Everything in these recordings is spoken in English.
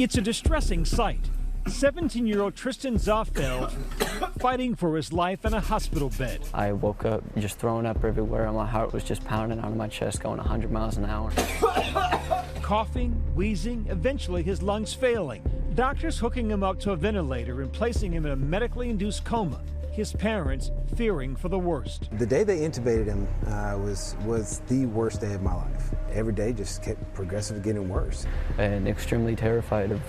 It's a distressing sight. 17-year-old Tristan Zoffeld fighting for his life in a hospital bed. I woke up just throwing up everywhere. My heart was just pounding out of my chest, going 100 miles an hour. Coughing, wheezing, eventually his lungs failing. Doctors hooking him up to a ventilator and placing him in a medically induced coma. His parents fearing for the worst. The day they intubated him was the worst day of my life. Every day just kept progressively getting worse. And extremely terrified of,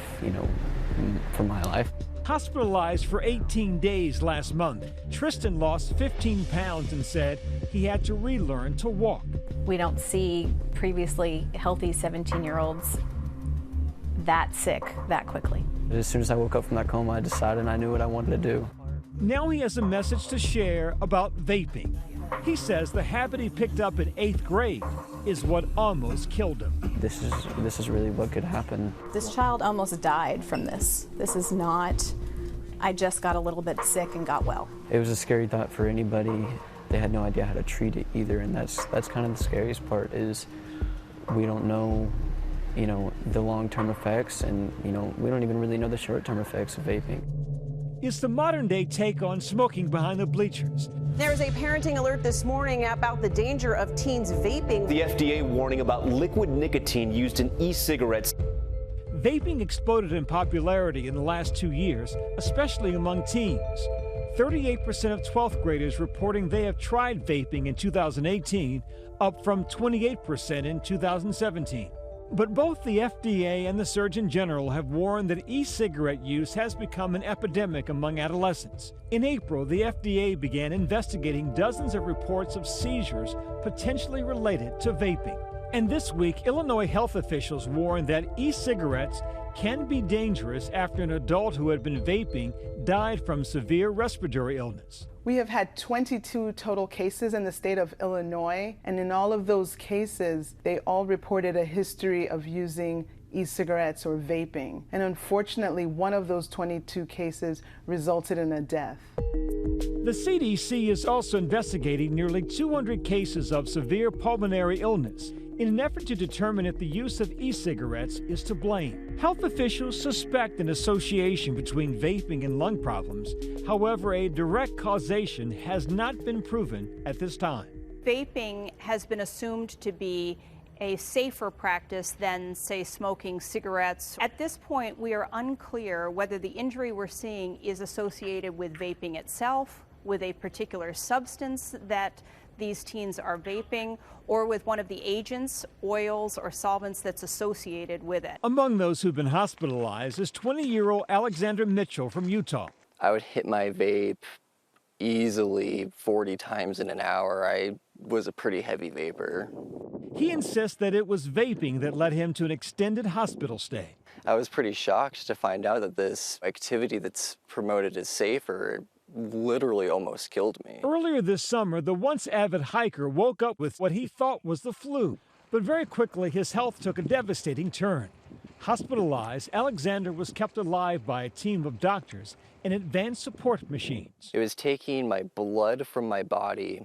for my life. Hospitalized for 18 days last month, Tristan lost 15 pounds and said he had to relearn to walk. We don't see previously healthy 17-year-olds that sick that quickly. As soon as I woke up from that coma, I decided I knew what I wanted to do. Now he has a message to share about vaping. He says the habit he picked up in 8th grade is what almost killed him. This is really what could happen. This child almost died from this. This is not, I just got a little bit sick and got well. It was a scary thought for anybody. They had no idea how to treat it either, and that's kind of the scariest part is we don't know, the long-term effects, and, we don't even really know the short-term effects of vaping. It's the modern-day take on smoking behind the bleachers. There's a parenting alert this morning about the danger of teens vaping. The FDA warning about liquid nicotine used in e-cigarettes. Vaping exploded in popularity in the last 2 years, especially among teens. 38% of 12th graders reporting they have tried vaping in 2018, up from 28% in 2017. But both the FDA and the Surgeon General have warned that e-cigarette use has become an epidemic among adolescents. In April, the FDA began investigating dozens of reports of seizures potentially related to vaping. And this week, Illinois health officials warned that e-cigarettes can be dangerous after an adult who had been vaping died from severe respiratory illness. We have had 22 total cases in the state of Illinois, and in all of those cases, they all reported a history of using e-cigarettes or vaping. And unfortunately, one of those 22 cases resulted in a death. The CDC is also investigating nearly 200 cases of severe pulmonary illness in an effort to determine if the use of e-cigarettes is to blame. Health officials suspect an association between vaping and lung problems. However, a direct causation has not been proven at this time. Vaping has been assumed to be a safer practice than, say, smoking cigarettes. At this point, we are unclear whether the injury we're seeing is associated with vaping itself, with a particular substance that these teens are vaping, or with one of the agents, oils, or solvents that's associated with it. Among those who've been hospitalized is 20-year-old Alexander Mitchell from Utah. I would hit my vape easily 40 times in an hour. I was a pretty heavy vapor. He insists that it was vaping that led him to an extended hospital stay. I was pretty shocked to find out that this activity that's promoted as safer literally almost killed me. Earlier this summer, the once avid hiker woke up with what he thought was the flu, but very quickly his health took a devastating turn. Hospitalized, Alexander was kept alive by a team of doctors and advanced support machines. It was taking my blood from my body,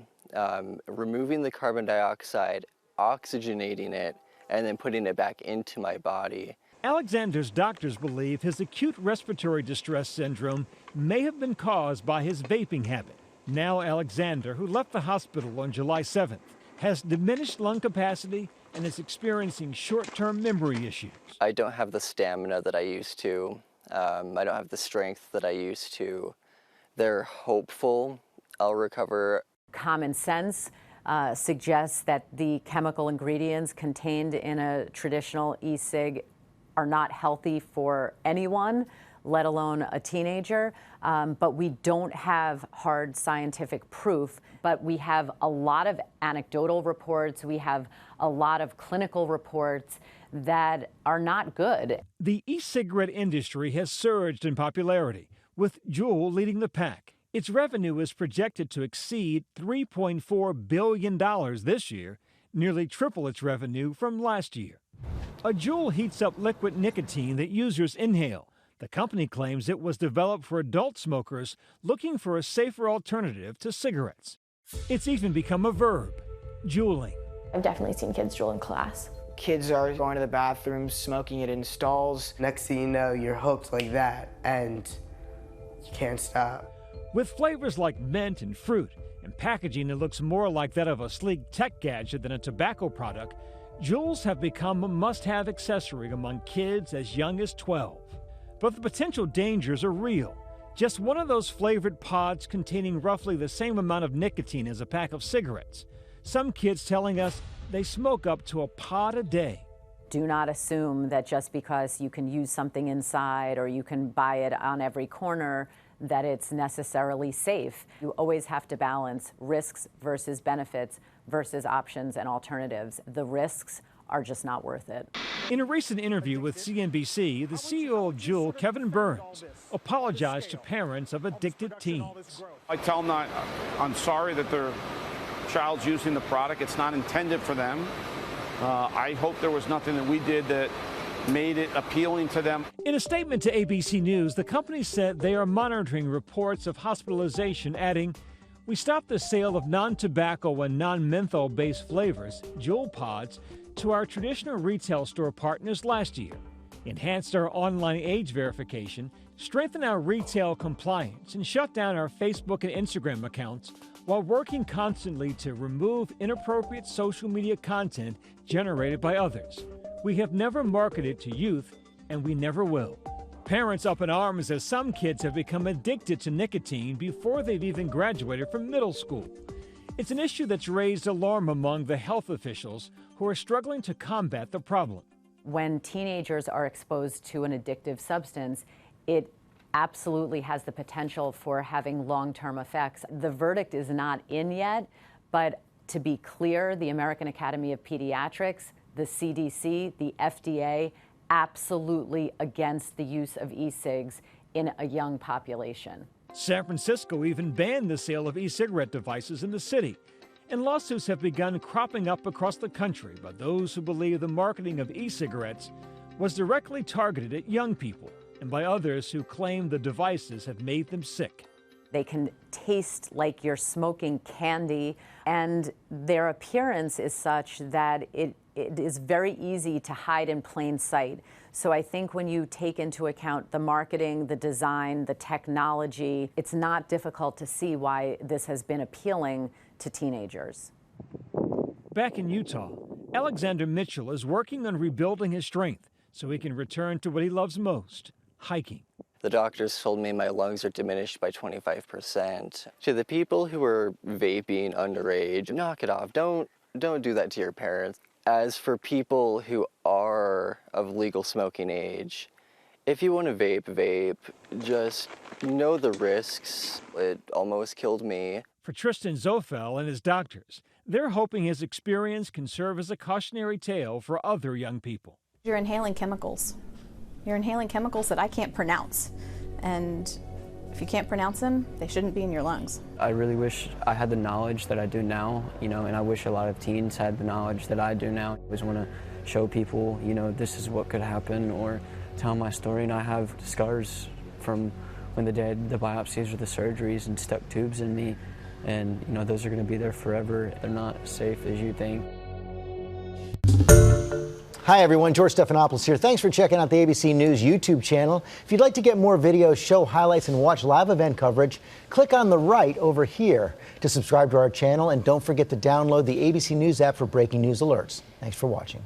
removing the carbon dioxide, oxygenating it, and then putting it back into my body. Alexander's doctors believe his acute respiratory distress syndrome may have been caused by his vaping habit. Now Alexander, who left the hospital on July 7th, has diminished lung capacity and is experiencing short-term memory issues. I don't have the stamina that I used to. I don't have the strength that I used to. They're hopeful I'll recover. Common sense suggests that the chemical ingredients contained in a traditional e-cig are not healthy for anyone, let alone a teenager. But we don't have hard scientific proof, but we have a lot of anecdotal reports. We have a lot of clinical reports that are not good. The e-cigarette industry has surged in popularity, with Juul leading the pack. Its revenue is projected to exceed $3.4 billion this year, nearly triple its revenue from last year. A Juul heats up liquid nicotine that users inhale. The company claims it was developed for adult smokers looking for a safer alternative to cigarettes. It's even become a verb, juuling. I've definitely seen kids juul in class. Kids are going to the bathroom, smoking it in stalls. Next thing you know, you're hooked like that, and you can't stop. With flavors like mint and fruit and packaging that looks more like that of a sleek tech gadget than a tobacco product, Juuls have become a must-have accessory among kids as young as 12. But the potential dangers are real. Just one of those flavored pods containing roughly the same amount of nicotine as a pack of cigarettes. Some kids telling us they smoke up to a pod a day. Do not assume that just because you can use something inside or you can buy it on every corner that it's necessarily safe. You always have to balance risks versus benefits versus options and alternatives. The risks are just not worth it. In a recent interview with CNBC, the CEO of Juul, Kevin Burns, apologized to parents of addicted teens. I tell them that I'm sorry that their child's using the product. It's not intended for them. I hope there was nothing that we did that made it appealing to them. In a statement to ABC News, the company said they are monitoring reports of hospitalization, adding, "We stopped the sale of non-tobacco and non-menthol-based flavors, Juul pods, to our traditional retail store partners last year, enhanced our online age verification, strengthened our retail compliance, and shut down our Facebook and Instagram accounts while working constantly to remove inappropriate social media content generated by others. We have never marketed to youth, and we never will." Parents up in arms as some kids have become addicted to nicotine before they've even graduated from middle school. It's an issue that's raised alarm among the health officials who are struggling to combat the problem. When teenagers are exposed to an addictive substance, it absolutely has the potential for having long-term effects. The verdict is not in yet, but to be clear, the American Academy of Pediatrics, the CDC, the FDA, absolutely against the use of e-cigs in a young population. San Francisco even banned the sale of e-cigarette devices in the city, and lawsuits have begun cropping up across the country by those who believe the marketing of e-cigarettes was directly targeted at young people, and by others who claim the devices have made them sick. They can taste like you're smoking candy, and their appearance is such that it is very easy to hide in plain sight. So I think when you take into account the marketing, the design, the technology, it's not difficult to see why this has been appealing to teenagers. Back in Utah, Alexander Mitchell is working on rebuilding his strength so he can return to what he loves most, hiking. The doctors told me my lungs are diminished by 25%. To the people who are vaping underage, knock it off. Don't do that to your parents. As for people who are of legal smoking age, if you want to vape, just know the risks. It almost killed me. For Tristan Zofel and his doctors, they're hoping his experience can serve as a cautionary tale for other young people. You're inhaling chemicals. You're inhaling chemicals that I can't pronounce. And if you can't pronounce them, they shouldn't be in your lungs. I really wish I had the knowledge that I do now, and I wish a lot of teens had the knowledge that I do now. I always want to show people, this is what could happen, or tell my story. And I have scars from when they did the biopsies or the surgeries and stuck tubes in me, and those are going to be there forever. They're not safe as you think. Hi everyone, George Stephanopoulos here. Thanks for checking out the ABC News YouTube channel. If you'd like to get more videos, show highlights, and watch live event coverage, click on the right over here to subscribe to our channel, and don't forget to download the ABC News app for breaking news alerts. Thanks for watching.